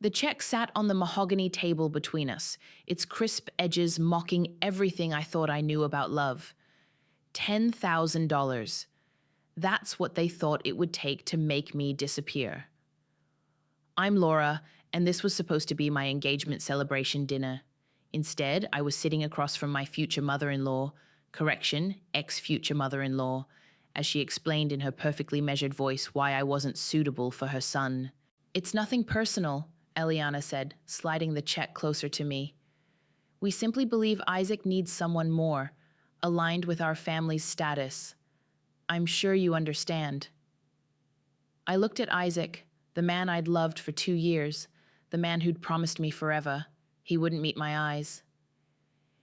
The check sat on the mahogany table between us, its crisp edges mocking everything I thought I knew about love. $10,000. That's what they thought it would take to make me disappear. I'm Laura, and this was supposed to be my engagement celebration dinner. Instead, I was sitting across from my future mother-in-law, ex-future mother-in-law, as she explained in her perfectly measured voice why I wasn't suitable for her son. It's nothing personal, Eliana said, sliding the check closer to me. We simply believe Isaac needs someone more, aligned with our family's status. I'm sure you understand. I looked at Isaac, the man I'd loved for 2 years, the man who'd promised me forever. He wouldn't meet my eyes.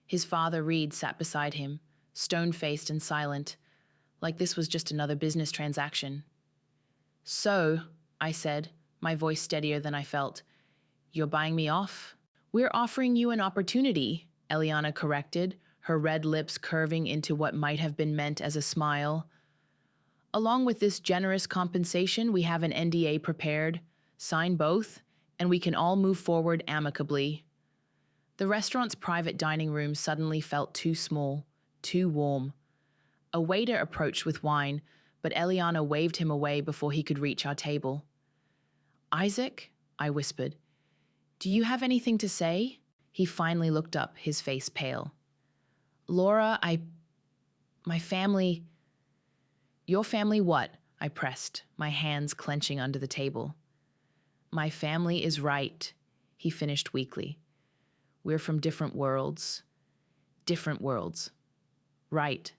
His father, Reed, sat beside him, stone-faced and silent, like this was just another business transaction. So, I said, my voice steadier than I felt, you're buying me off? We're offering you an opportunity, Eliana corrected, her red lips curving into what might have been meant as a smile. Along with this generous compensation, we have an NDA prepared. Sign both, and we can all move forward amicably. The restaurant's private dining room suddenly felt too small, too warm. A waiter approached with wine, but Eliana waved him away before he could reach our table. Isaac, I whispered, do you have anything to say? He finally looked up, his face pale. Laura, my family... Your family what? I pressed, my hands clenching under the table. My family is right, he finished weakly. We're from different worlds. Different worlds. Right.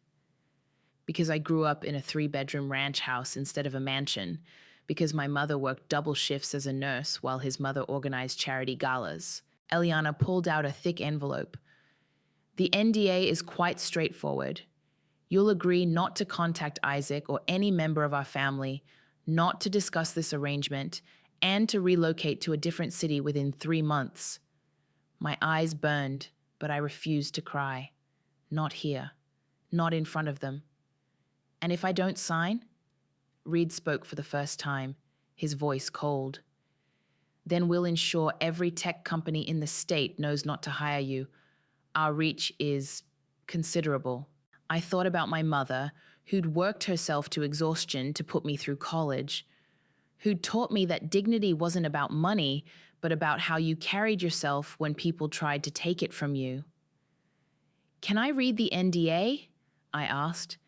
Because I grew up in a 3-bedroom ranch house instead of a mansion, because my mother worked double shifts as a nurse while his mother organized charity galas. Eliana pulled out a thick envelope. The NDA is quite straightforward. You'll agree not to contact Isaac or any member of our family, not to discuss this arrangement, and to relocate to a different city within 3 months. My eyes burned, but I refused to cry. Not here. Not in front of them. And if I don't sign? Reed spoke for the first time, his voice cold. Then we'll ensure every tech company in the state knows not to hire you. Our reach is considerable. I thought about my mother, who'd worked herself to exhaustion to put me through college, who'd taught me that dignity wasn't about money, but about how you carried yourself when people tried to take it from you. Can I read the NDA? I asked.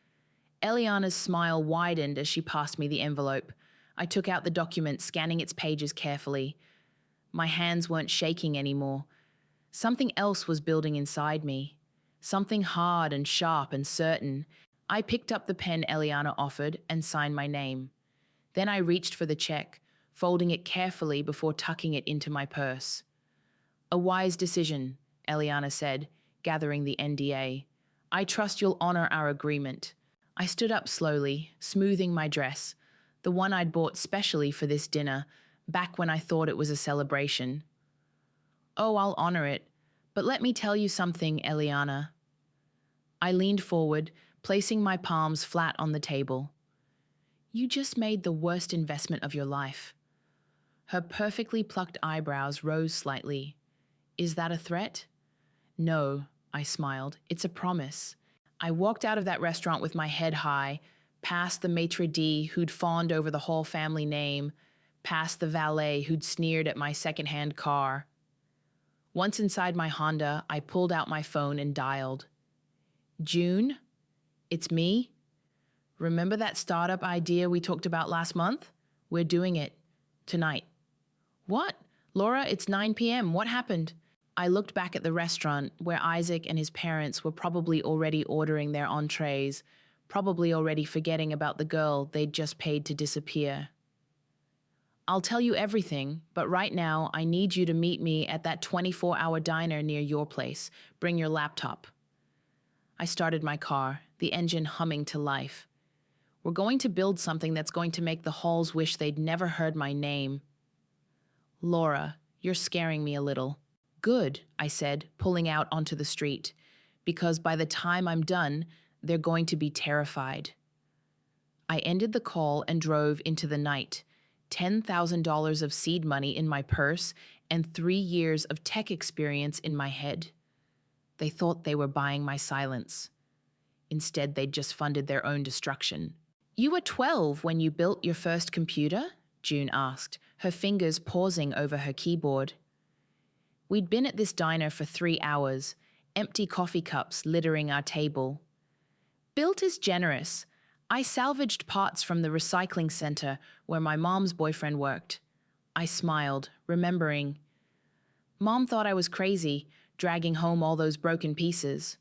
Eliana's smile widened as she passed me the envelope. I took out the document, scanning its pages carefully. My hands weren't shaking anymore. Something else was building inside me. Something hard and sharp and certain. I picked up the pen Eliana offered and signed my name. Then I reached for the check, folding it carefully before tucking it into my purse. A wise decision, Eliana said, gathering the NDA. I trust you'll honor our agreement. I stood up slowly, smoothing my dress, the one I'd bought specially for this dinner, back when I thought it was a celebration. Oh, I'll honor it, but let me tell you something, Eliana. I leaned forward, placing my palms flat on the table. You just made the worst investment of your life. Her perfectly plucked eyebrows rose slightly. Is that a threat? No, I smiled. It's a promise. I walked out of that restaurant with my head high, past the maitre d' who'd fawned over the whole family name, past the valet who'd sneered at my secondhand car. Once inside my Honda, I pulled out my phone and dialed. June? It's me? Remember that startup idea we talked about last month? We're doing it. Tonight. What? Laura, it's 9 p.m. What happened? I looked back at the restaurant where Isaac and his parents were probably already ordering their entrees, probably already forgetting about the girl they'd just paid to disappear. I'll tell you everything, but right now I need you to meet me at that 24-hour diner near your place. Bring your laptop. I started my car, the engine humming to life. We're going to build something that's going to make the halls wish they'd never heard my name. Laura, you're scaring me a little. Good, I said, pulling out onto the street, because by the time I'm done, they're going to be terrified. I ended the call and drove into the night, $10,000 of seed money in my purse and 3 years of tech experience in my head. They thought they were buying my silence. Instead, they'd just funded their own destruction. "You were 12 when you built your first computer?" June asked, her fingers pausing over her keyboard. We'd been at this diner for 3 hours, empty coffee cups littering our table. "Built is generous. I salvaged parts from the recycling center where my mom's boyfriend worked." I smiled, remembering. Mom thought I was crazy, dragging home all those broken pieces.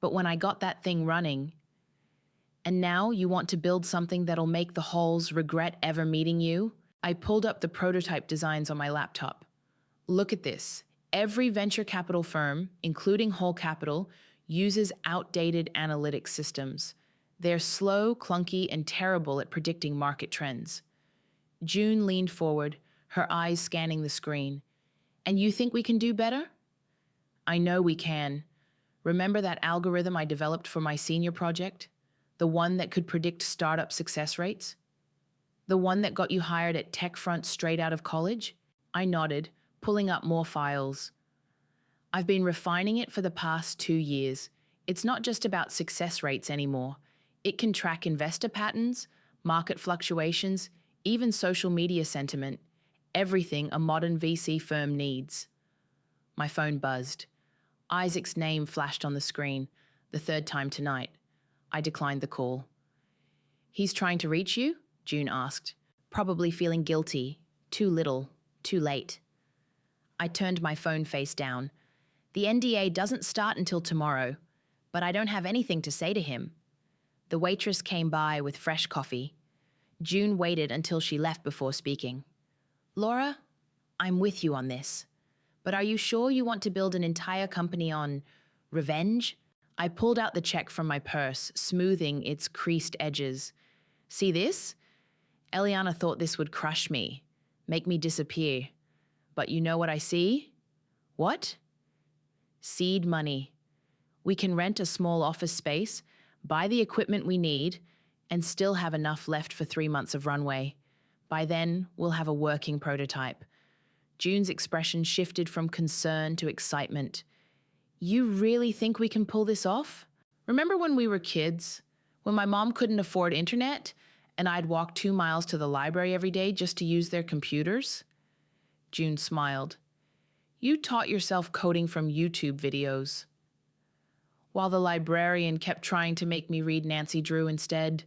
But when I got that thing running... "And now you want to build something that'll make the Halls regret ever meeting you?" I pulled up the prototype designs on my laptop. "Look at this. Every venture capital firm, including Hall Capital, uses outdated analytics systems. They're slow, clunky, and terrible at predicting market trends." June leaned forward, her eyes scanning the screen. "And you think we can do better?" "I know we can. Remember that algorithm I developed for my senior project? The one that could predict startup success rates? The one that got you hired at TechFront straight out of college?" I nodded, pulling up more files. "I've been refining it for the past 2 years. It's not just about success rates anymore. It can track investor patterns, market fluctuations, even social media sentiment. Everything a modern VC firm needs." My phone buzzed. Isaac's name flashed on the screen, the third time tonight. I declined the call. "He's trying to reach you?" June asked, probably feeling guilty. Too little, too late. I turned my phone face down. "The NDA doesn't start until tomorrow, but I don't have anything to say to him." The waitress came by with fresh coffee. June waited until she left before speaking. "Laura, I'm with you on this. But are you sure you want to build an entire company on revenge?" I pulled out the check from my purse, smoothing its creased edges. "See this? Eliana thought this would crush me, make me disappear. But you know what I see?" "What?" "Seed money. We can rent a small office space, buy the equipment we need, and still have enough left for 3 months of runway. By then, we'll have a working prototype." June's expression shifted from concern to excitement. "You really think we can pull this off? Remember when we were kids? When my mom couldn't afford internet, and I'd walk 2 miles to the library every day just to use their computers?" June smiled. "You taught yourself coding from YouTube videos." While the librarian kept trying to make me read Nancy Drew instead,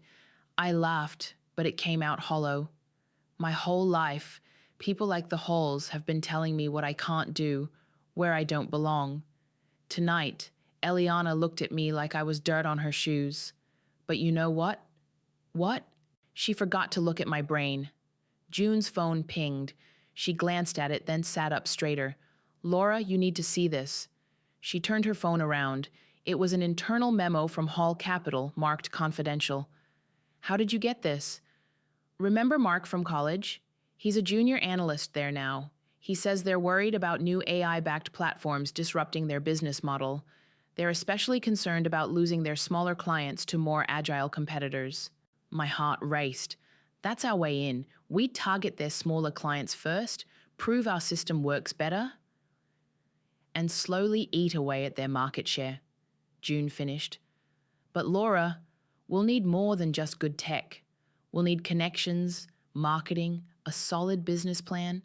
I laughed, but it came out hollow. My whole life, people like the Halls have been telling me what I can't do, where I don't belong. Tonight, Eliana looked at me like I was dirt on her shoes. But you know what? What? She forgot to look at my brain. June's phone pinged. She glanced at it, then sat up straighter. "Laura, you need to see this." She turned her phone around. It was an internal memo from Hall Capital, marked confidential. "How did you get this?" "Remember Mark from college? He's a junior analyst there now. He says they're worried about new AI-backed platforms disrupting their business model. They're especially concerned about losing their smaller clients to more agile competitors." My heart raced. That's our way in. We target their smaller clients first, prove our system works better, and slowly eat away at their market share. June finished. "But Laura, we'll need more than just good tech. We'll need connections, marketing, a solid business plan."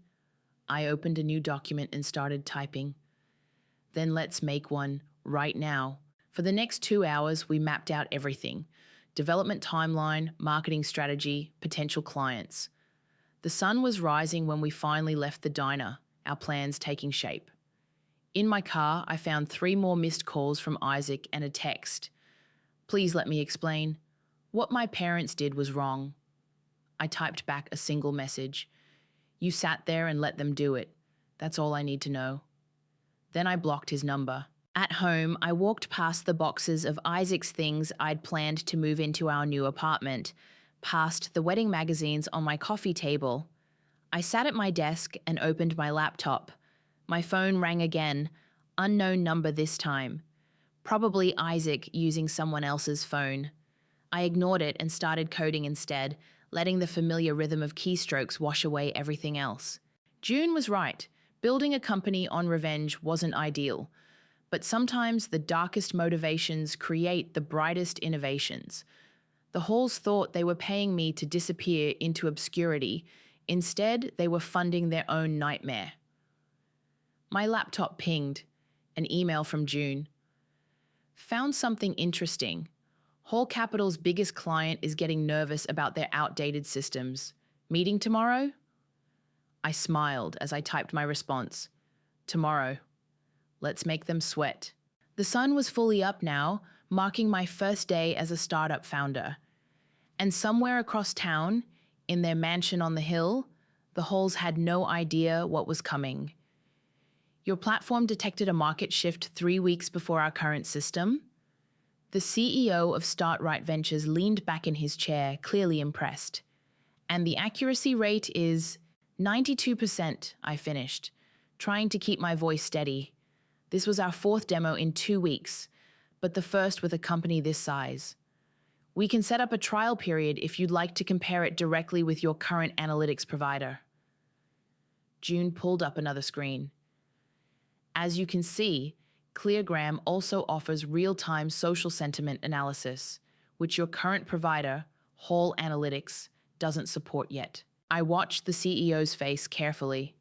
I opened a new document and started typing. "Then let's make one, right now." For the next 2 hours, we mapped out everything. Development timeline, marketing strategy, potential clients. The sun was rising when we finally left the diner, our plans taking shape. In my car, I found 3 more missed calls from Isaac and a text. "Please let me explain. What my parents did was wrong." I typed back a single message. "You sat there and let them do it. That's all I need to know." Then I blocked his number. At home, I walked past the boxes of Isaac's things I'd planned to move into our new apartment, past the wedding magazines on my coffee table. I sat at my desk and opened my laptop. My phone rang again, unknown number this time. Probably Isaac using someone else's phone. I ignored it and started coding instead, letting the familiar rhythm of keystrokes wash away everything else. June was right. Building a company on revenge wasn't ideal, but sometimes the darkest motivations create the brightest innovations. The Halls thought they were paying me to disappear into obscurity. Instead, they were funding their own nightmare. My laptop pinged. An email from June. Found something interesting. Hall Capital's biggest client is getting nervous about their outdated systems. Meeting tomorrow? I smiled as I typed my response. Tomorrow. Let's make them sweat. The sun was fully up now, marking my first day as a startup founder. And somewhere across town, in their mansion on the hill, the Halls had no idea what was coming. Your platform detected a market shift 3 weeks before our current system? The CEO of StartRight Ventures leaned back in his chair, clearly impressed. And the accuracy rate is 92%, I finished, trying to keep my voice steady. This was our 4th demo in 2 weeks, but the first with a company this size. We can set up a trial period if you'd like to compare it directly with your current analytics provider. June pulled up another screen. As you can see, Cleargram also offers real-time social sentiment analysis, which your current provider, Hall Analytics, doesn't support yet. I watched the CEO's face carefully.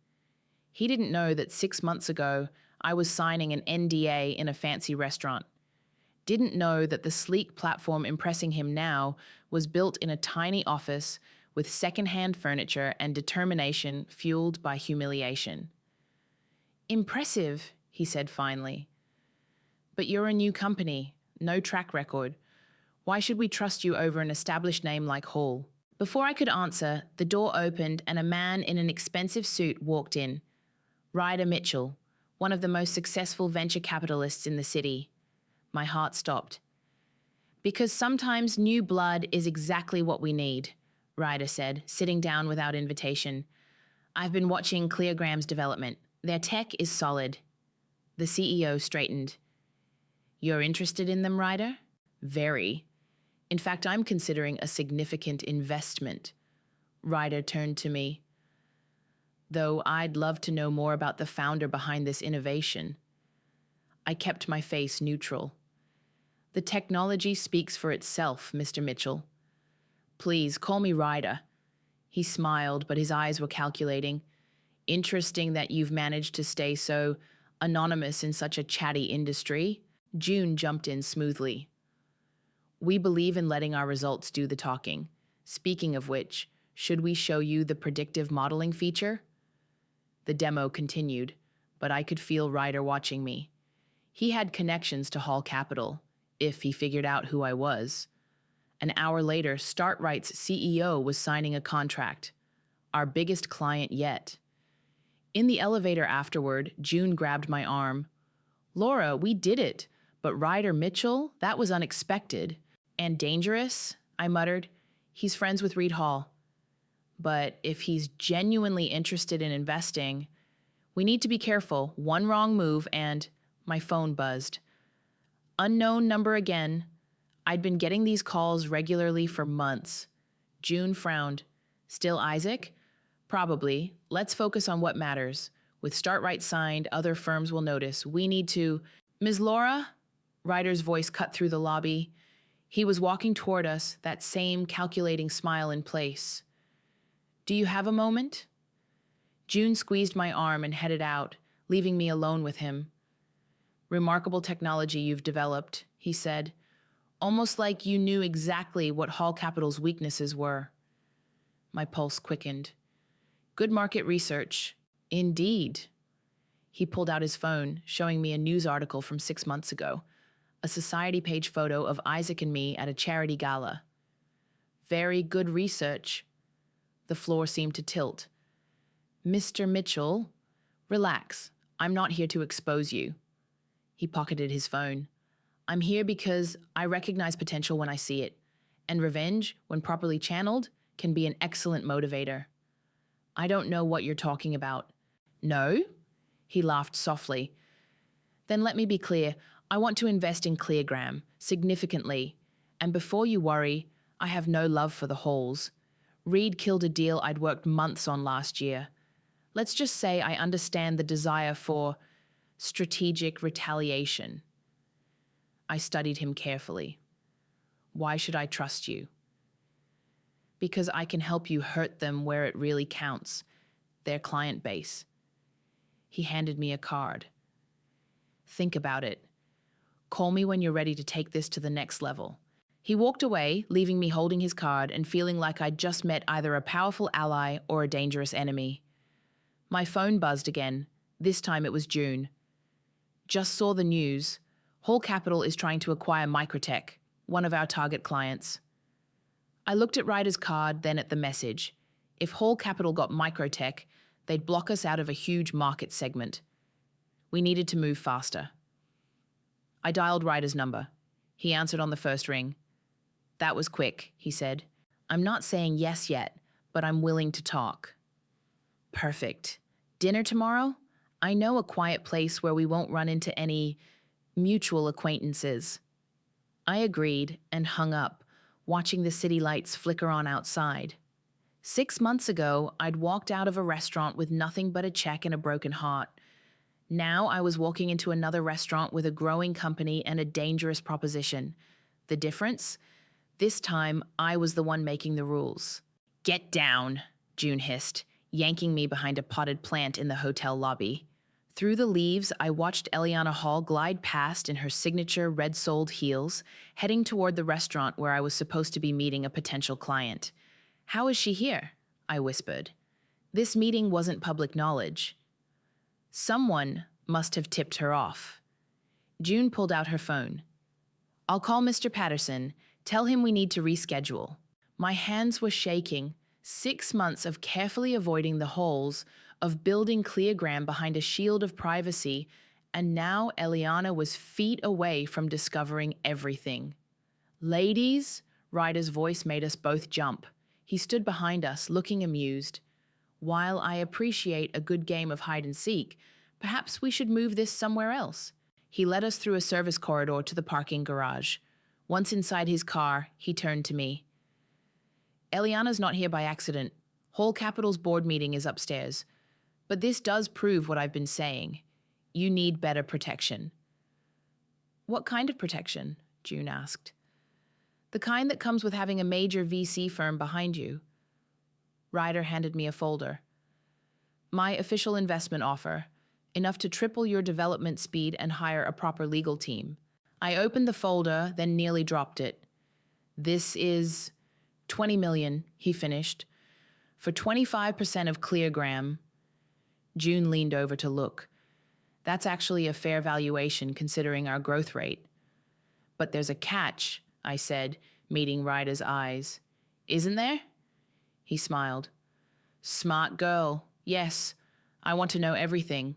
He didn't know that 6 months ago, I was signing an NDA in a fancy restaurant. Didn't know that the sleek platform impressing him now was built in a tiny office with second-hand furniture and determination fueled by humiliation. Impressive, he said finally. But you're a new company, no track record. Why should we trust you over an established name like Hall? Before I could answer, the door opened and a man in an expensive suit walked in. Ryder Mitchell, one of the most successful venture capitalists in the city. My heart stopped. Because sometimes new blood is exactly what we need, Ryder said, sitting down without invitation. I've been watching Cleargram's development. Their tech is solid. The CEO straightened. You're interested in them, Ryder? Very. In fact, I'm considering a significant investment. Ryder turned to me. Though I'd love to know more about the founder behind this innovation. I kept my face neutral. The technology speaks for itself, Mr. Mitchell. Please, call me Ryder. He smiled, but his eyes were calculating. Interesting that you've managed to stay so anonymous in such a chatty industry. June jumped in smoothly. We believe in letting our results do the talking. Speaking of which, should we show you the predictive modeling feature? The demo continued, but I could feel Ryder watching me. He had connections to Hall Capital, if he figured out who I was. An hour later, StartRight's CEO was signing a contract, our biggest client yet. In the elevator afterward, June grabbed my arm. Laura, we did it, but Ryder Mitchell, that was unexpected. And dangerous, I muttered. He's friends with Reed Hall. But if he's genuinely interested in investing, we need to be careful. One wrong move and my phone buzzed. Unknown number again. I'd been getting these calls regularly for months. June frowned. Still Isaac? Probably. Let's focus on what matters. With StartRight signed, other firms will notice. We need to... Ms. Laura? Ryder's voice cut through the lobby. He was walking toward us, that same calculating smile in place. Do you have a moment? June squeezed my arm and headed out, leaving me alone with him. Remarkable technology you've developed, he said, almost like you knew exactly what Hall Capital's weaknesses were. My pulse quickened. Good market research. Indeed. He pulled out his phone, showing me a news article from 6 months ago, a society page photo of Isaac and me at a charity gala. Very good research. The floor seemed to tilt. Mr. Mitchell, relax. I'm not here to expose you. He pocketed his phone. I'm here because I recognize potential when I see it, and revenge, when properly channeled, can be an excellent motivator. I don't know what you're talking about. No? He laughed softly. Then let me be clear. I want to invest in Cleargram, significantly. And before you worry, I have no love for the Halls. Reed killed a deal I'd worked months on last year. Let's just say I understand the desire for strategic retaliation. I studied him carefully. Why should I trust you? Because I can help you hurt them where it really counts, their client base. He handed me a card. Think about it. Call me when you're ready to take this to the next level. He walked away, leaving me holding his card and feeling like I'd just met either a powerful ally or a dangerous enemy. My phone buzzed again. This time it was June. Just saw the news. Hall Capital is trying to acquire Microtech, one of our target clients. I looked at Ryder's card, then at the message. If Hall Capital got Microtech, they'd block us out of a huge market segment. We needed to move faster. I dialed Ryder's number. He answered on the first ring. That was quick, he said. I'm not saying yes yet, but I'm willing to talk. Perfect. Dinner tomorrow? I know a quiet place where we won't run into any mutual acquaintances. I agreed and hung up, watching the city lights flicker on outside. 6 months ago, I'd walked out of a restaurant with nothing but a check and a broken heart. Now I was walking into another restaurant with a growing company and a dangerous proposition. The difference? This time, I was the one making the rules. Get down, June hissed, yanking me behind a potted plant in the hotel lobby. Through the leaves, I watched Eliana Hall glide past in her signature red-soled heels, heading toward the restaurant where I was supposed to be meeting a potential client. How is she here? I whispered. This meeting wasn't public knowledge. Someone must have tipped her off. June pulled out her phone. I'll call Mr. Patterson. Tell him we need to reschedule. My hands were shaking. 6 months of carefully avoiding the holes, of building cleargram behind a shield of privacy, and now Eliana was feet away from discovering everything. Ladies, Ryder's voice made us both jump. He stood behind us, looking amused. While I appreciate a good game of hide and seek, perhaps we should move this somewhere else. He led us through a service corridor to the parking garage. Once inside his car, he turned to me. Eliana's not here by accident. Hall Capital's board meeting is upstairs. But this does prove what I've been saying. You need better protection. What kind of protection? June asked. The kind that comes with having a major VC firm behind you. Ryder handed me a folder. My official investment offer, enough to triple your development speed and hire a proper legal team. I opened the folder, then nearly dropped it. This is 20 million, he finished, for 25% of Cleargram. June leaned over to look. That's actually a fair valuation considering our growth rate. But there's a catch, I said, meeting Ryder's eyes. Isn't there? He smiled. Smart girl. Yes, I want to know everything.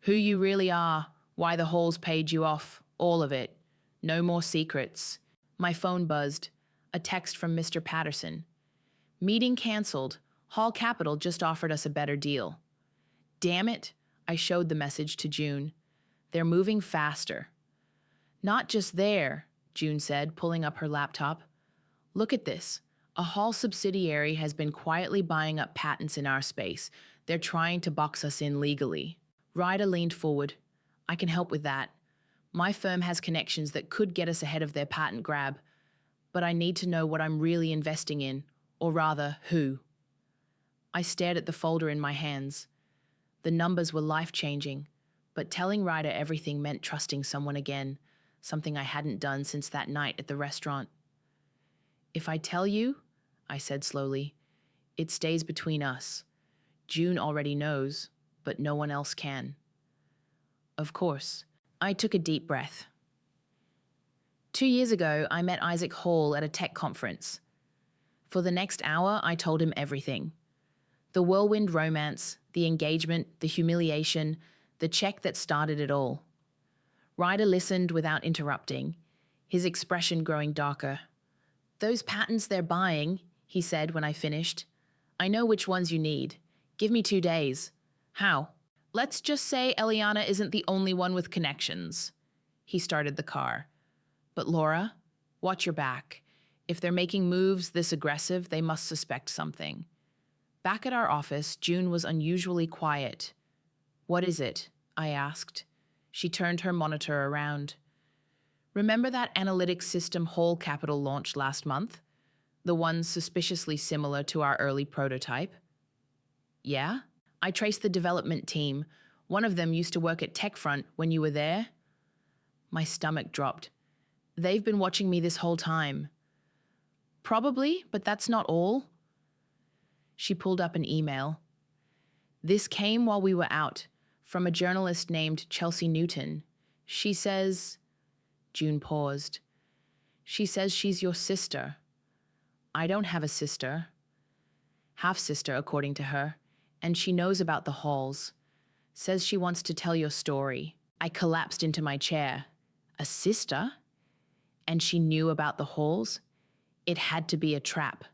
Who you really are, why the Halls paid you off, all of it. No more secrets. My phone buzzed. A text from Mr. Patterson. Meeting canceled. Hall Capital just offered us a better deal. Damn it, I showed the message to June. They're moving faster. Not just there, June said, pulling up her laptop. Look at this. A Hall subsidiary has been quietly buying up patents in our space. They're trying to box us in legally. Ryder leaned forward. I can help with that. My firm has connections that could get us ahead of their patent grab. But I need to know what I'm really investing in, or rather, who. I stared at the folder in my hands. The numbers were life-changing, but telling Ryder everything meant trusting someone again, something I hadn't done since that night at the restaurant. If I tell you, I said slowly, it stays between us. June already knows, but no one else can. Of course. I took a deep breath. 2 years ago, I met Isaac Hall at a tech conference. For the next hour, I told him everything. The whirlwind romance, the engagement, the humiliation, the check that started it all. Ryder listened without interrupting, his expression growing darker. Those patents they're buying, he said when I finished. I know which ones you need. Give me 2 days. How? Let's just say Eliana isn't the only one with connections. He started the car. But Laura, watch your back. If they're making moves this aggressive, they must suspect something. Back at our office, June was unusually quiet. "What is it?" I asked. She turned her monitor around. "Remember that analytics system Whole Capital launched last month? The one suspiciously similar to our early prototype?" "Yeah?" "I traced the development team. One of them used to work at TechFront when you were there." My stomach dropped. "They've been watching me this whole time." "Probably, but that's not all." She pulled up an email. "This came while we were out, from a journalist named Chelsea Newton. She says—" June paused. "She says she's your sister." "I don't have a sister." "Half-sister, according to her. And she knows about the halls. Says she wants to tell your story." I collapsed into my chair. "A sister? And she knew about the halls? It had to be a trap."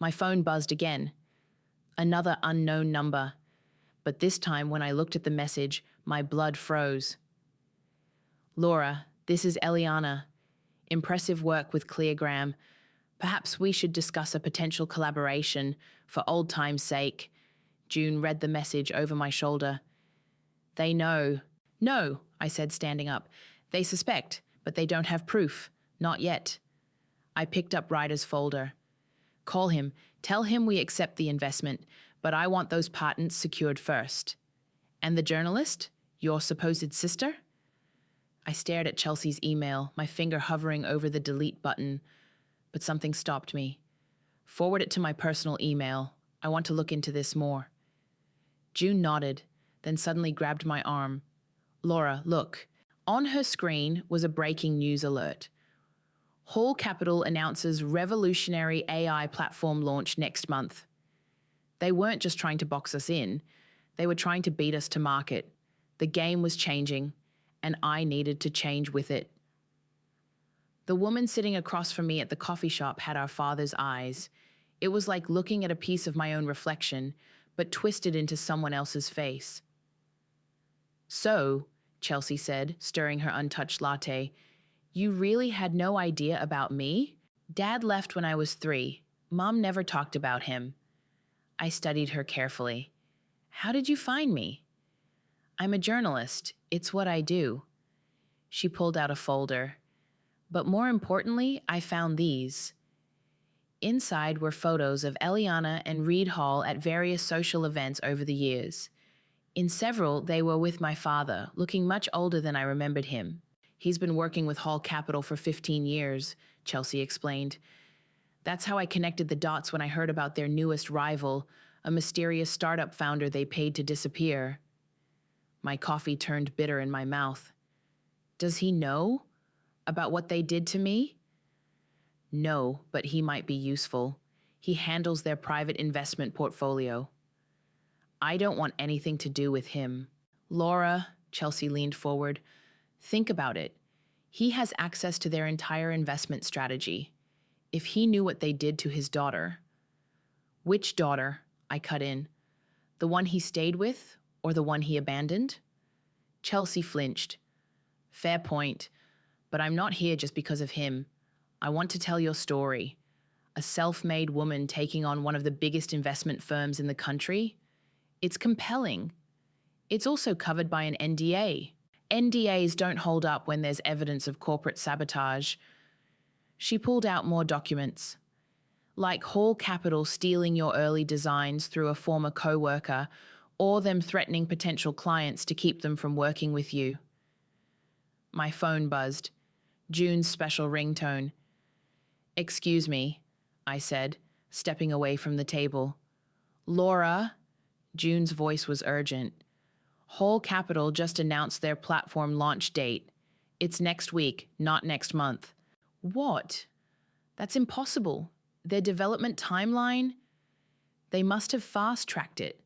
My phone buzzed again. Another unknown number. But this time, when I looked at the message, my blood froze. "Laura, this is Eliana. Impressive work with Cleargram. Perhaps we should discuss a potential collaboration for old time's sake." June read the message over my shoulder. "They know." "No," I said, standing up. "They suspect, but they don't have proof. Not yet." I picked up Ryder's folder. "Call him. Tell him we accept the investment, but I want those patents secured first." "And the journalist? Your supposed sister?" I stared at Chelsea's email, my finger hovering over the delete button, but something stopped me. "Forward it to my personal email. I want to look into this more." June nodded, then suddenly grabbed my arm. "Laura, look." On her screen was a breaking news alert. Whole Capital announces revolutionary AI platform launch next month. They weren't just trying to box us in. They were trying to beat us to market. The game was changing, and I needed to change with it. The woman sitting across from me at the coffee shop had our father's eyes. It was like looking at a piece of my own reflection, but twisted into someone else's face. "So," Chelsea said, stirring her untouched latte, "you really had no idea about me? Dad left when I was 3. Mom never talked about him." I studied her carefully. "How did you find me?" "I'm a journalist. It's what I do." She pulled out a folder. "But more importantly, I found these." Inside were photos of Eliana and Reed Hall at various social events over the years. In several, they were with my father, looking much older than I remembered him. "He's been working with Hall Capital for 15 years, Chelsea explained. "That's how I connected the dots when I heard about their newest rival, a mysterious startup founder they paid to disappear." My coffee turned bitter in my mouth. "Does he know about what they did to me?" "No, but he might be useful. He handles their private investment portfolio." "I don't want anything to do with him." "Laura," Chelsea leaned forward, "think about it. He has access to their entire investment strategy. If he knew what they did to his daughter—" "Which daughter?" I cut in. "The one he stayed with, or the one he abandoned?" Chelsea flinched. "Fair point, but I'm not here just because of him. I want to tell your story. A self-made woman taking on one of the biggest investment firms in the country. It's compelling. It's also covered by an NDA. NDAs don't hold up when there's evidence of corporate sabotage." She pulled out more documents. "Like Hall Capital stealing your early designs through a former co-worker, or them threatening potential clients to keep them from working with you." My phone buzzed. June's special ringtone. "Excuse me," I said, stepping away from the table. "Laura," June's voice was urgent. "Whole Capital just announced their platform launch date. It's next week, not next month." "What? That's impossible. Their development timeline? They must have fast-tracked it.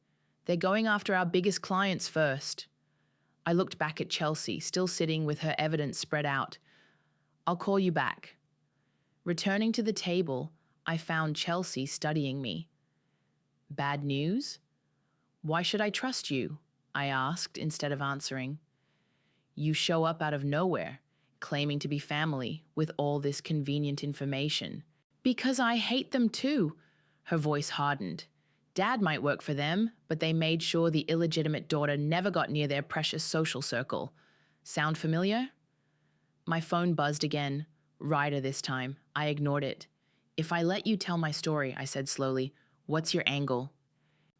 They're going after our biggest clients first." I looked back at Chelsea, still sitting with her evidence spread out. "I'll call you back." Returning to the table, I found Chelsea studying me. "Bad news? Why should I trust you?" I asked instead of answering. "You show up out of nowhere, claiming to be family, with all this convenient information." "Because I hate them too." Her voice hardened. Dad might work for them, but they made sure the illegitimate daughter never got near their precious social circle. Sound familiar? My phone buzzed again. Ryder this time. I ignored it. If I let you tell my story, I said slowly, what's your angle?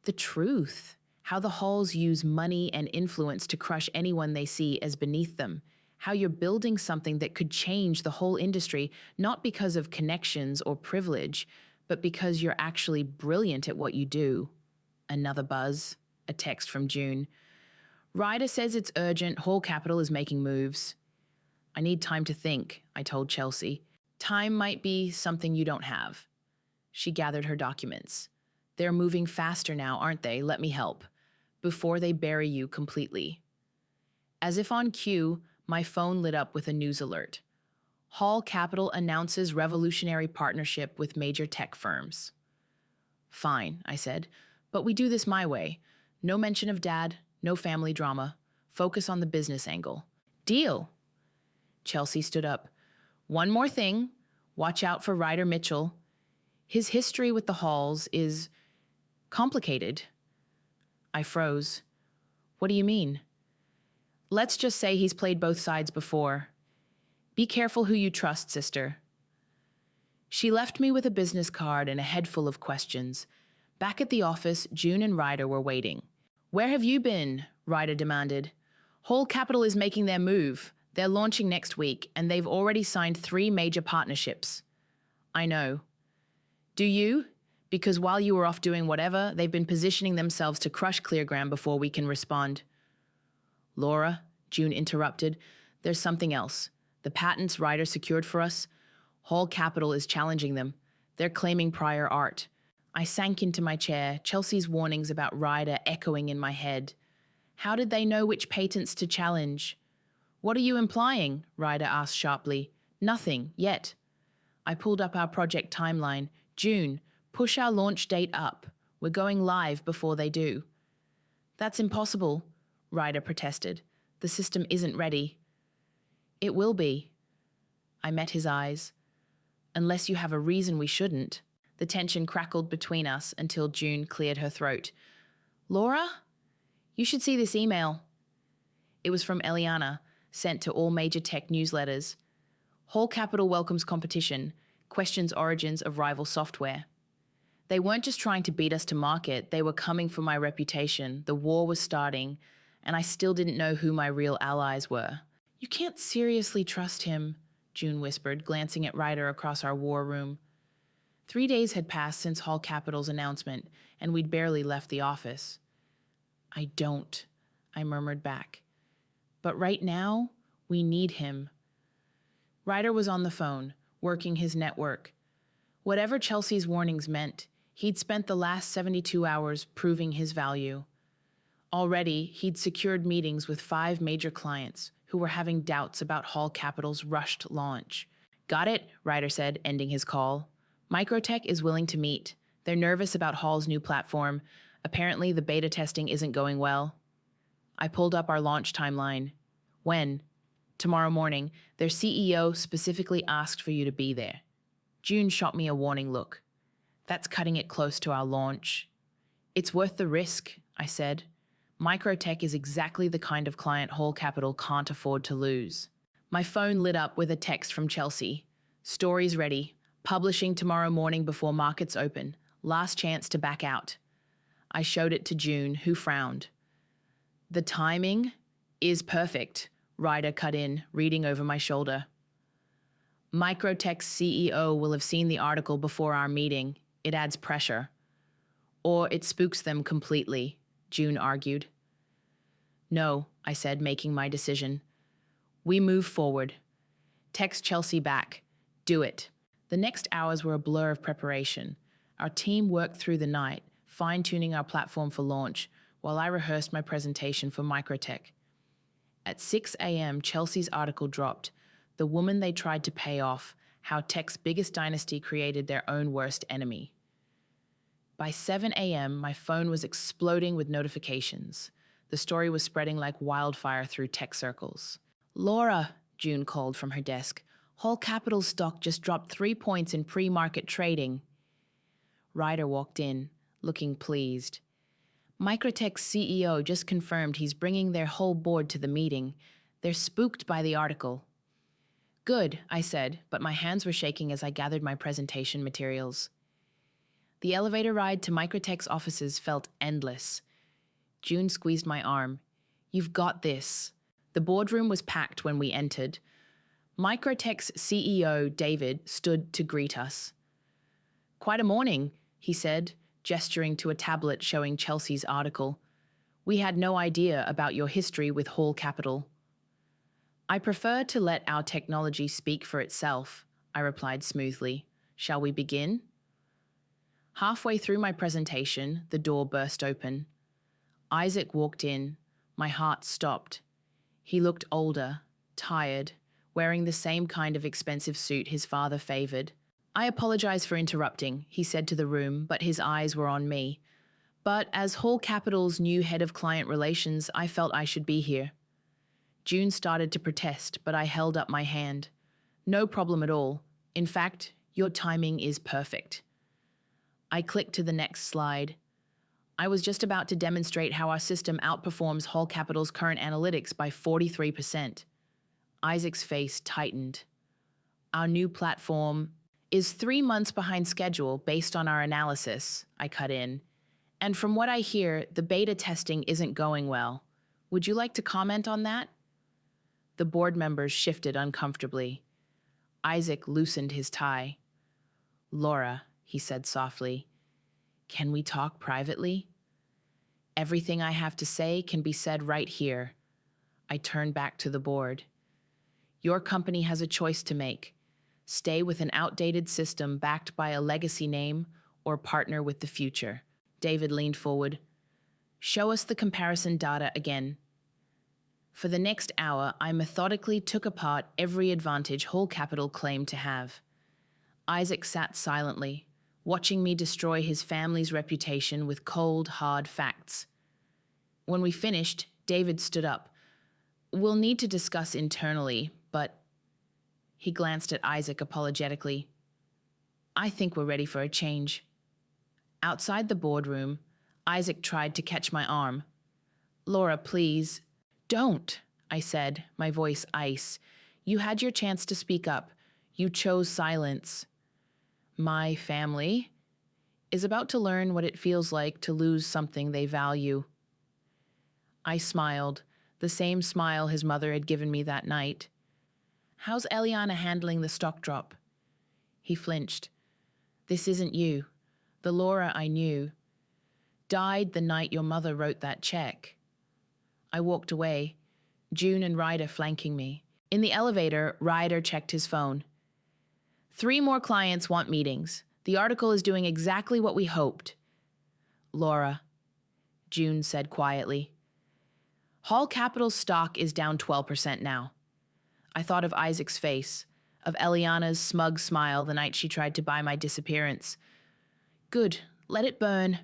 The truth. How the Halls use money and influence to crush anyone they see as beneath them. How you're building something that could change the whole industry, not because of connections or privilege, but because you're actually brilliant at what you do. Another buzz. A text from June. Ryder says it's urgent. Hall Capital is making moves. I need time to think, I told Chelsea. Time might be something you don't have. She gathered her documents. They're moving faster now, aren't they? Let me help. Before they bury you completely. As if on cue, my phone lit up with a news alert. Hall Capital announces revolutionary partnership with major tech firms. Fine, I said, but we do this my way. No mention of Dad, no family drama. Focus on the business angle. Deal. Chelsea stood up. One more thing. Watch out for Ryder Mitchell. His history with the Halls is complicated. I froze. What do you mean? Let's just say he's played both sides before. Be careful who you trust, sister. She left me with a business card and a head full of questions. Back at the office, June and Ryder were waiting. Where have you been? Ryder demanded. Hall Capital is making their move. They're launching next week, and they've already signed 3 major partnerships. I know. Do you? Because while you were off doing whatever, they've been positioning themselves to crush Cleargram before we can respond. Laura, June interrupted, there's something else. The patents Ryder secured for us, Hall Capital is challenging them. They're claiming prior art. I sank into my chair, Chelsea's warnings about Ryder echoing in my head. How did they know which patents to challenge? What are you implying? Ryder asked sharply. Nothing, yet. I pulled up our project timeline. June, push our launch date up. We're going live before they do. That's impossible, Ryder protested. The system isn't ready. It will be. I met his eyes. Unless you have a reason we shouldn't. The tension crackled between us until June cleared her throat. Laura? You should see this email. It was from Eliana, sent to all major tech newsletters. Hall Capital welcomes competition, questions origins of rival software. They weren't just trying to beat us to market, they were coming for my reputation. The war was starting, and I still didn't know who my real allies were. You can't seriously trust him, June whispered, glancing at Ryder across our war room. 3 days had passed since Hall Capital's announcement, and we'd barely left the office. I don't, I murmured back. But right now, we need him. Ryder was on the phone, working his network. Whatever Chelsea's warnings meant, he'd spent the last 72 hours proving his value. Already, he'd secured meetings with 5 major clients who were having doubts about Hall Capital's rushed launch. Got it, Ryder said, ending his call. Microtech is willing to meet. They're nervous about Hall's new platform. Apparently, the beta testing isn't going well. I pulled up our launch timeline. When? Tomorrow morning. Their CEO specifically asked for you to be there. June shot me a warning look. That's cutting it close to our launch. It's worth the risk, I said. Microtech is exactly the kind of client Hall Capital can't afford to lose. My phone lit up with a text from Chelsea. Stories ready. Publishing tomorrow morning before markets open. Last chance to back out. I showed it to June, who frowned. The timing is perfect, Ryder cut in, reading over my shoulder. Microtech's CEO will have seen the article before our meeting. It adds pressure. Or it spooks them completely, June argued. No, I said, making my decision. We move forward. Text Chelsea back. Do it. The next hours were a blur of preparation. Our team worked through the night, fine-tuning our platform for launch, while I rehearsed my presentation for Microtech. At 6 a.m., Chelsea's article dropped. The woman they tried to pay off, how tech's biggest dynasty created their own worst enemy. By 7 a.m., my phone was exploding with notifications. The story was spreading like wildfire through tech circles. Laura, June called from her desk. Hall Capital's stock just dropped 3 points in pre-market trading. Ryder walked in, looking pleased. Microtech's CEO just confirmed he's bringing their whole board to the meeting. They're spooked by the article. Good, I said, but my hands were shaking as I gathered my presentation materials. The elevator ride to Microtech's offices felt endless. June squeezed my arm. You've got this. The boardroom was packed when we entered. Microtech's CEO, David, stood to greet us. Quite a morning, he said, gesturing to a tablet showing Chelsea's article. We had no idea about your history with Hall Capital. I prefer to let our technology speak for itself, I replied smoothly. Shall we begin? Halfway through my presentation, the door burst open. Isaac walked in. My heart stopped. He looked older, tired, wearing the same kind of expensive suit his father favored. I apologize for interrupting, he said to the room, but his eyes were on me. But as Hall Capital's new head of client relations, I felt I should be here. June started to protest, but I held up my hand. No problem at all. In fact, your timing is perfect. I clicked to the next slide. I was just about to demonstrate how our system outperforms Hall Capital's current analytics by 43%. Isaac's face tightened. Our new platform is 3 months behind schedule based on our analysis, I cut in. And from what I hear, the beta testing isn't going well. Would you like to comment on that? The board members shifted uncomfortably. Isaac loosened his tie. Laura, he said softly, can we talk privately? Everything I have to say can be said right here. I turned back to the board. Your company has a choice to make. Stay with an outdated system backed by a legacy name or partner with the future. David leaned forward. Show us the comparison data again. For the next hour, I methodically took apart every advantage Hall Capital claimed to have. Isaac sat silently, watching me destroy his family's reputation with cold, hard facts. When we finished, David stood up. We'll need to discuss internally, but... He glanced at Isaac apologetically. I think we're ready for a change. Outside the boardroom, Isaac tried to catch my arm. Laura, please. Don't, I said, my voice ice. You had your chance to speak up. You chose silence. My family is about to learn what it feels like to lose something they value. I smiled, the same smile his mother had given me that night. How's Eliana handling the stock drop? He flinched. This isn't you. The Laura I knew died the night your mother wrote that check. I walked away, June and Ryder flanking me. In the elevator, Ryder checked his phone. 3 more clients want meetings. The article is doing exactly what we hoped. Laura, June said quietly. Hall Capital's stock is down 12% now. I thought of Isaac's face, of Eliana's smug smile the night she tried to buy my disappearance. Good, let it burn.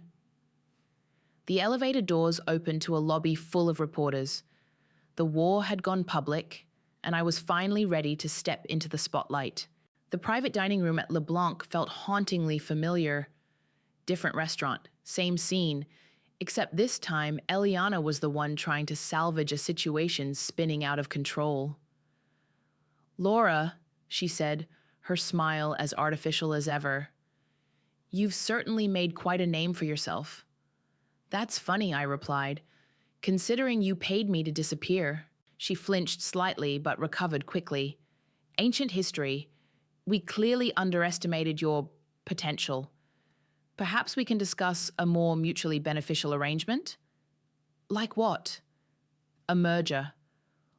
The elevator doors opened to a lobby full of reporters. The war had gone public, and I was finally ready to step into the spotlight. The private dining room at LeBlanc felt hauntingly familiar. Different restaurant, same scene, except this time Eliana was the one trying to salvage a situation spinning out of control. Laura, she said, her smile as artificial as ever. You've certainly made quite a name for yourself. That's funny, I replied, considering you paid me to disappear. She flinched slightly but recovered quickly. Ancient history. We clearly underestimated your potential. Perhaps we can discuss a more mutually beneficial arrangement? Like what? A merger.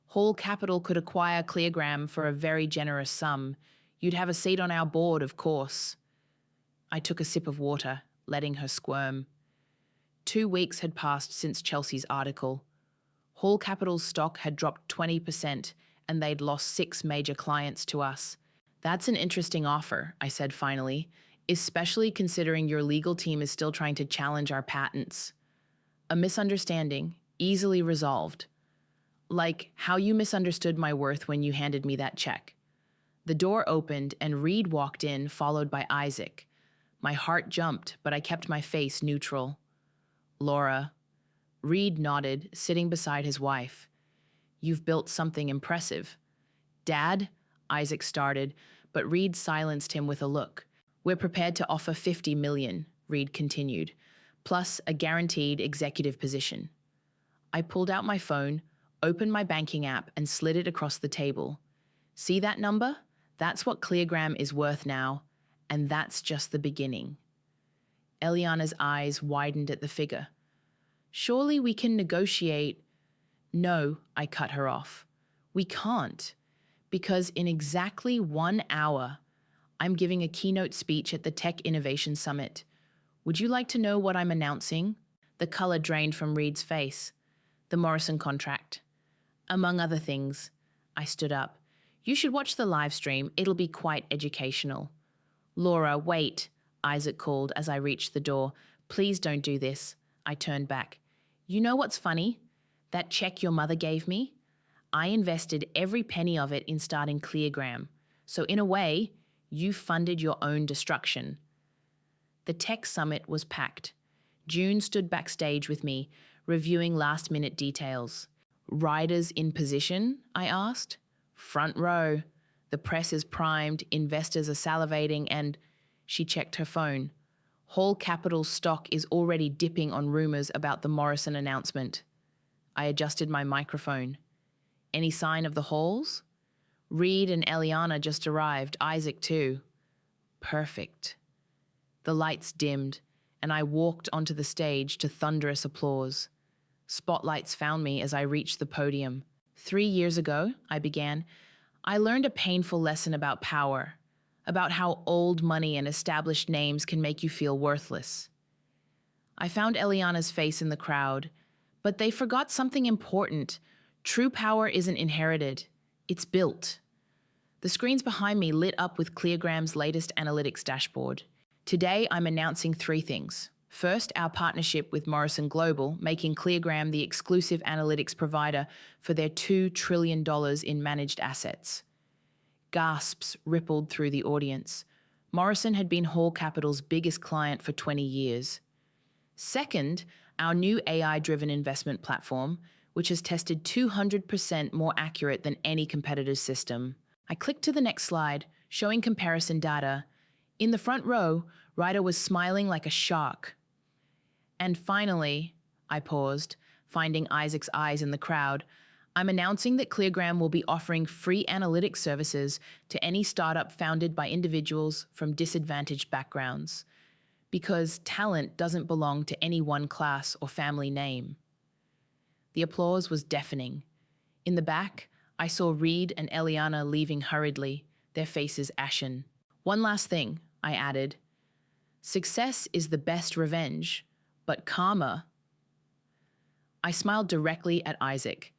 Hall Capital could acquire Cleargram for a very generous sum. You'd have a seat on our board, of course. I took a sip of water, letting her squirm. 2 weeks had passed since Chelsea's article. Hall Capital's stock had dropped 20%, and they'd lost 6 major clients to us. That's an interesting offer, I said finally, especially considering your legal team is still trying to challenge our patents. A misunderstanding, easily resolved. Like how you misunderstood my worth when you handed me that check. The door opened and Reed walked in, followed by Isaac. My heart jumped, but I kept my face neutral. Laura. Reed nodded, sitting beside his wife. You've built something impressive. Dad, Isaac started, but Reed silenced him with a look. We're prepared to offer $50 million, Reed continued, plus a guaranteed executive position. I pulled out my phone, opened my banking app, and slid it across the table. See that number? That's what Cleargram is worth now, and that's just the beginning. Eliana's eyes widened at the figure. Surely we can negotiate. No, I cut her off. We can't, because in exactly 1 hour, I'm giving a keynote speech at the Tech Innovation Summit. Would you like to know what I'm announcing? The color drained from Reed's face. The Morrison contract. Among other things. I stood up. You should watch the live stream. It'll be quite educational. Laura, wait, Isaac called as I reached the door. Please don't do this. I turned back. You know what's funny? That check your mother gave me? I invested every penny of it in starting Cleargram. So in a way, you funded your own destruction. The tech summit was packed. June stood backstage with me, reviewing last-minute details. Riders in position? I asked. Front row. The press is primed, investors are salivating, and she checked her phone. Hall Capital's stock is already dipping on rumors about the Morrison announcement. I adjusted my microphone. Any sign of the Halls? Reed and Eliana just arrived, Isaac too. Perfect. The lights dimmed, and I walked onto the stage to thunderous applause. Spotlights found me as I reached the podium. 3 years ago, I began, I learned a painful lesson about power, about how old money and established names can make you feel worthless. I found Eliana's face in the crowd, but they forgot something important. True power isn't inherited, it's built. The screens behind me lit up with Cleargram's latest analytics dashboard. Today, I'm announcing 3 things. First, our partnership with Morrison Global, making Cleargram the exclusive analytics provider for their $2 trillion in managed assets. Gasps rippled through the audience. Morrison had been Hall Capital's biggest client for 20 years. Second, our new AI-driven investment platform, which has tested 200% more accurate than any competitor's system. I clicked to the next slide, showing comparison data. In the front row, Ryder was smiling like a shark. And finally, I paused, finding Isaac's eyes in the crowd. I'm announcing that Cleargram will be offering free analytics services to any startup founded by individuals from disadvantaged backgrounds, because talent doesn't belong to any one class or family name. The applause was deafening. In the back, I saw Reed and Eliana leaving hurriedly, their faces ashen. One last thing, I added. Success is the best revenge, but karma... I smiled directly at Isaac.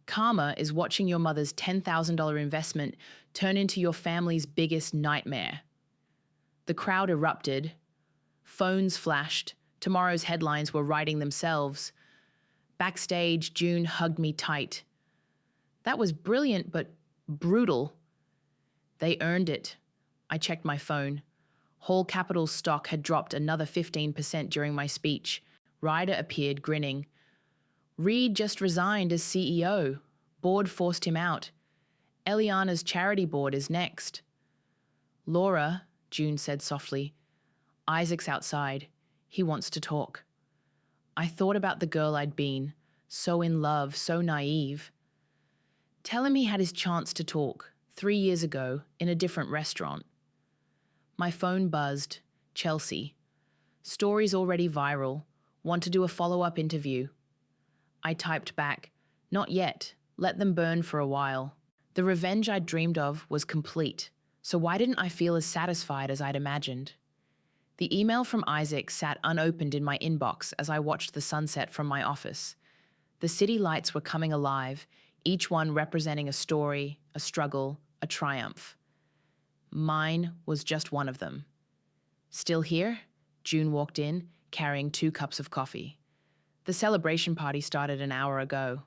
Karma is watching your mother's $10,000 investment turn into your family's biggest nightmare. The crowd erupted. Phones flashed. Tomorrow's headlines were writing themselves. Backstage, June hugged me tight. That was brilliant, but brutal. They earned it. I checked my phone. Hall Capital's stock had dropped another 15% during my speech. Ryder appeared, grinning. Reed just resigned as CEO. Board forced him out. Eliana's charity board is next. Laura, June said softly, Isaac's outside. He wants to talk. I thought about the girl I'd been, so in love, so naive. Tell him he had his chance to talk, 3 years ago, in a different restaurant. My phone buzzed. Chelsea. Story's already viral. Want to do a follow-up interview? I typed back, not yet. Let them burn for a while. The revenge I'd dreamed of was complete, so why didn't I feel as satisfied as I'd imagined? The email from Isaac sat unopened in my inbox as I watched the sunset from my office. The city lights were coming alive, each one representing a story, a struggle, a triumph. Mine was just one of them. Still here? June walked in, carrying 2 cups of coffee. The celebration party started an hour ago.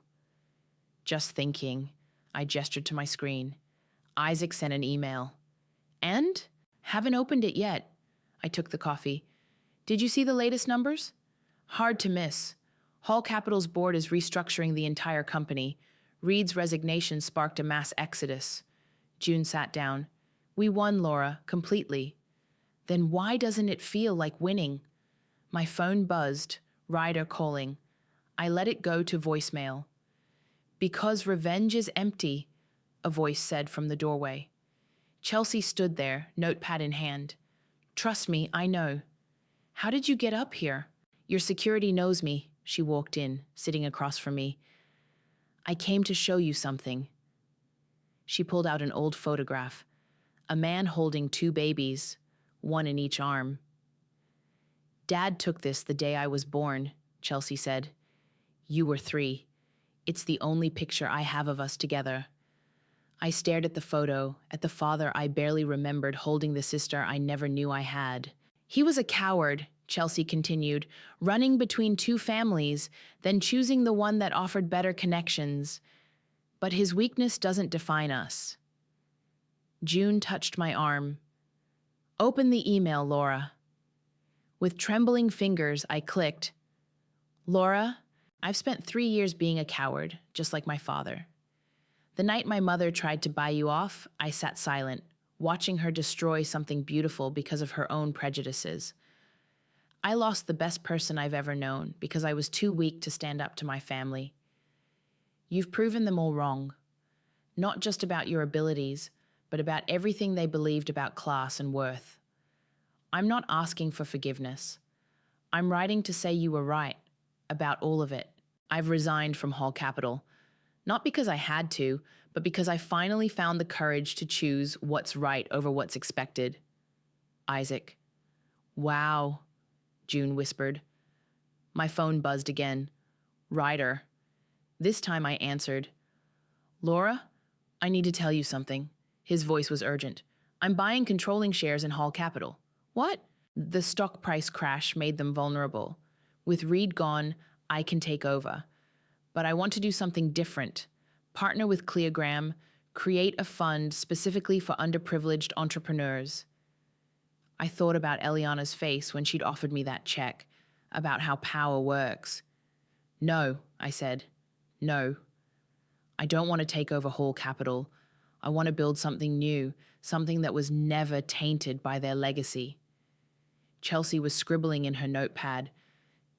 Just thinking, I gestured to my screen. Isaac sent an email. And? Haven't opened it yet. I took the coffee. Did you see the latest numbers? Hard to miss. Hall Capital's board is restructuring the entire company. Reed's resignation sparked a mass exodus. June sat down. We won, Laura, completely. Then why doesn't it feel like winning? My phone buzzed, Ryder calling. I let it go to voicemail. Because revenge is empty, a voice said from the doorway. Chelsea stood there, notepad in hand. Trust me, I know. How did you get up here? Your security knows me, she walked in, sitting across from me. I came to show you something. She pulled out an old photograph. A man holding two babies, one in each arm. Dad took this the day I was born, Chelsea said. You were 3. It's the only picture I have of us together. I stared at the photo, at the father I barely remembered holding the sister I never knew I had. He was a coward, Chelsea continued, running between 2 families, then choosing the one that offered better connections. But his weakness doesn't define us. June touched my arm. Open the email, Laura. With trembling fingers, I clicked. Laura, I've spent 3 years being a coward, just like my father. The night my mother tried to buy you off, I sat silent, watching her destroy something beautiful because of her own prejudices. I lost the best person I've ever known because I was too weak to stand up to my family. You've proven them all wrong. Not just about your abilities, but about everything they believed about class and worth. I'm not asking for forgiveness. I'm writing to say you were right, about all of it. I've resigned from Hall Capital. Not because I had to, but because I finally found the courage to choose what's right over what's expected. Isaac. Wow, June whispered. My phone buzzed again. Ryder. This time I answered. Laura, I need to tell you something. His voice was urgent. I'm buying controlling shares in Hall Capital. What? The stock price crash made them vulnerable. With Reed gone, I can take over. But I want to do something different. Partner with Cleogram, create a fund specifically for underprivileged entrepreneurs. I thought about Eliana's face when she'd offered me that check, about how power works. No, I said. No. I don't want to take over Hall Capital. I want to build something new, something that was never tainted by their legacy. Chelsea was scribbling in her notepad.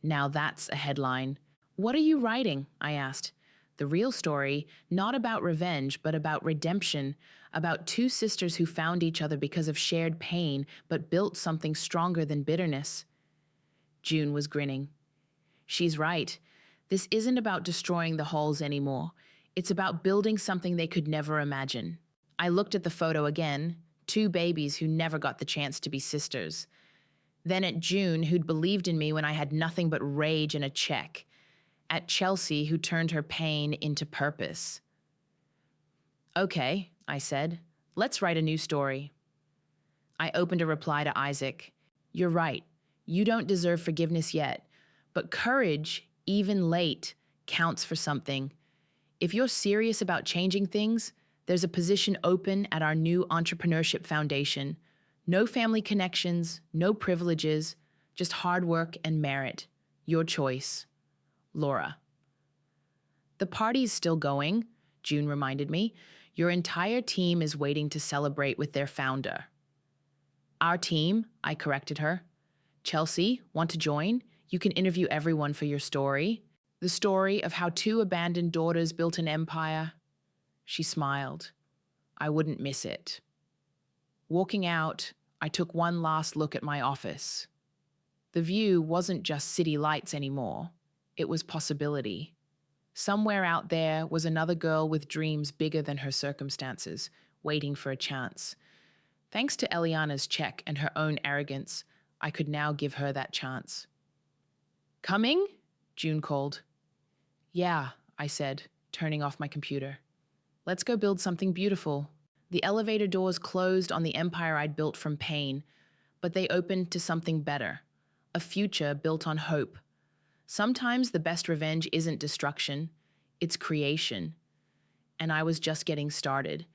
Now that's a headline. What are you writing? I asked. The real story, not about revenge, but about redemption, about 2 sisters who found each other because of shared pain, but built something stronger than bitterness. June was grinning. She's right. This isn't about destroying the Halls anymore. It's about building something they could never imagine. I looked at the photo again, 2 babies who never got the chance to be sisters. Then at June, who'd believed in me when I had nothing but rage and a check. At Chelsea, who turned her pain into purpose. Okay, I said, let's write a new story. I opened a reply to Isaac. You're right. You don't deserve forgiveness yet. But courage, even late, counts for something. If you're serious about changing things, there's a position open at our new entrepreneurship foundation. No family connections, no privileges, just hard work and merit. Your choice. Laura. The party's still going, June reminded me. Your entire team is waiting to celebrate with their founder. Our team, I corrected her. Chelsea, want to join? You can interview everyone for your story. The story of how 2 abandoned daughters built an empire. She smiled. I wouldn't miss it. Walking out, I took one last look at my office. The view wasn't just city lights anymore. It was possibility. Somewhere out there was another girl with dreams bigger than her circumstances, waiting for a chance. Thanks to Eliana's check and her own arrogance, I could now give her that chance. Coming? June called. Yeah, I said, turning off my computer. Let's go build something beautiful. The elevator doors closed on the empire I'd built from pain, but they opened to something better, a future built on hope. Sometimes the best revenge isn't destruction, it's creation. And I was just getting started.